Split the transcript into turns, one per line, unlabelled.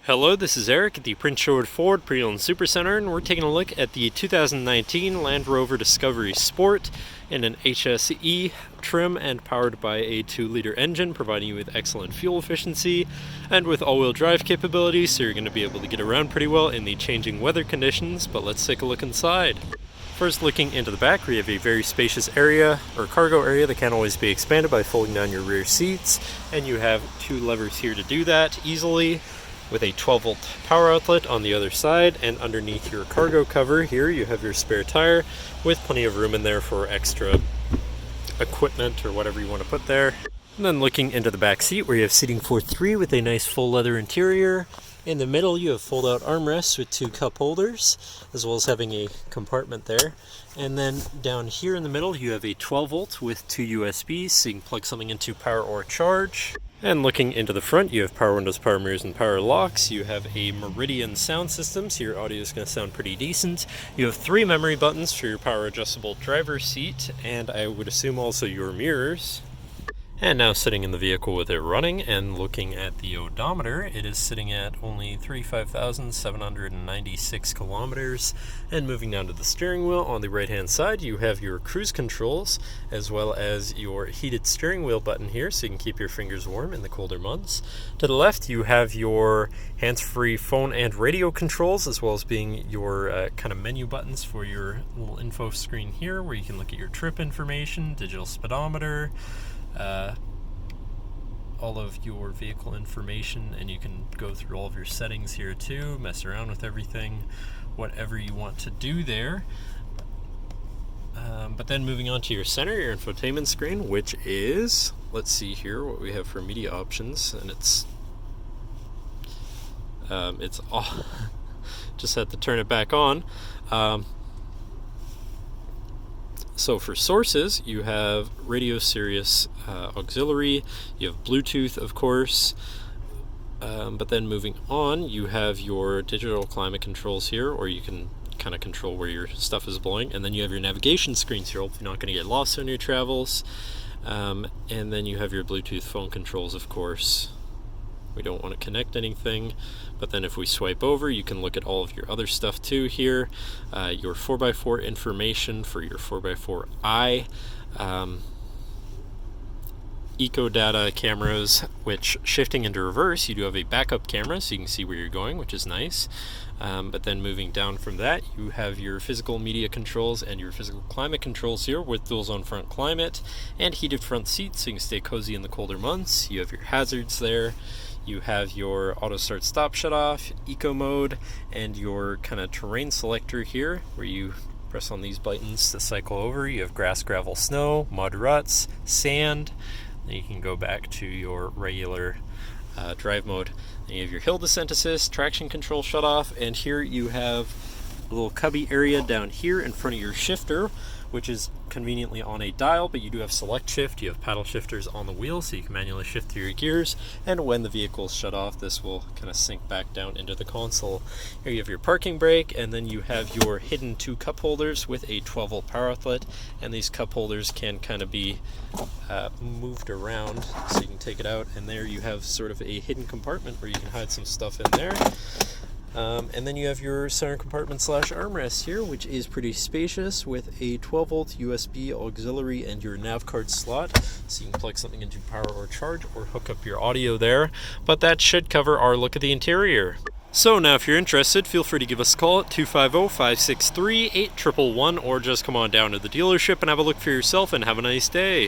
Hello, this is Eric at the Prince George Ford Pre-Owned Supercentre, and we're taking a look at the 2019 Land Rover Discovery Sport in an HSE trim and powered by a 2-liter engine, providing you with excellent fuel efficiency and with all-wheel drive capabilities, so you're going to be able to get around pretty well in the changing weather conditions. But let's take a look inside. First, looking into the back, we have a very spacious area, or cargo area, that can always be expanded by folding down your rear seats, and you have 2 levers here to do that easily, with a 12-volt power outlet on the other side. And underneath your cargo cover here you have your spare tire with plenty of room in there for extra equipment or whatever you want to put there. And then looking into the back seat, where you have seating for 3 with a nice full leather interior. In the middle you have fold-out armrests with 2 cup holders, as well as having a compartment there. And then down here in the middle you have a 12-volt with 2 USBs, so you can plug something into power or charge. And looking into the front, you have power windows, power mirrors, and power locks. You have a Meridian Sound System, so your audio is going to sound pretty decent. You have 3 memory buttons for your power adjustable driver's seat, and I would assume also your mirrors. And now sitting in the vehicle with it running and looking at the odometer, it is sitting at only 35,796 kilometers. And moving down to the steering wheel, on the right hand side you have your cruise controls as well as your heated steering wheel button here, so you can keep your fingers warm in the colder months. To the left you have your hands-free phone and radio controls, as well as being your kind of menu buttons for your little info screen here, where you can look at your trip information, digital speedometer, all of your vehicle information, and you can go through all of your settings here too, mess around with everything, whatever you want to do there. But then moving on to your center, your infotainment screen, which is, let's see here what we have for media options, and it's all just had to turn it back on. So for sources, you have radio, Sirius, auxiliary, you have Bluetooth, of course, but then moving on, you have your digital climate controls here, or you can kind of control where your stuff is blowing, and then you have your navigation screens here, hopefully not going to get lost on your travels, and then you have your Bluetooth phone controls, of course. We don't want to connect anything, but then if we swipe over, you can look at all of your other stuff too here. Your 4x4 information for your 4x4i, eco data cameras, which shifting into reverse, you do have a backup camera so you can see where you're going, which is nice. But then moving down from that, you have your physical media controls and your physical climate controls here, with dual zone front climate and heated front seats so you can stay cozy in the colder months. You have your hazards there. You have your auto start stop shut off, eco mode, and your kind of terrain selector here, where you press on these buttons to cycle over. You have grass, gravel, snow, mud, ruts, sand. Then you can go back to your regular drive mode. Then you have your hill descent assist, traction control shut off, and here you have a little cubby area down here in front of your shifter, which is conveniently on a dial, but you do have select shift. You have paddle shifters on the wheel, so you can manually shift through your gears, and when the vehicle is shut off, this will kind of sink back down into the console. Here you have your parking brake, and then you have your hidden 2 cup holders with a 12-volt power outlet, and these cup holders can kind of be moved around, so you can take it out, and there you have sort of a hidden compartment where you can hide some stuff in there. And then you have your center compartment / armrest here, which is pretty spacious, with a 12-volt USB auxiliary and your nav card slot, so you can plug something into power or charge or hook up your audio there. But that should cover our look at the interior. So now if you're interested, feel free to give us a call at 250-563-8111, or just come on down to the dealership and have a look for yourself, and have a nice day.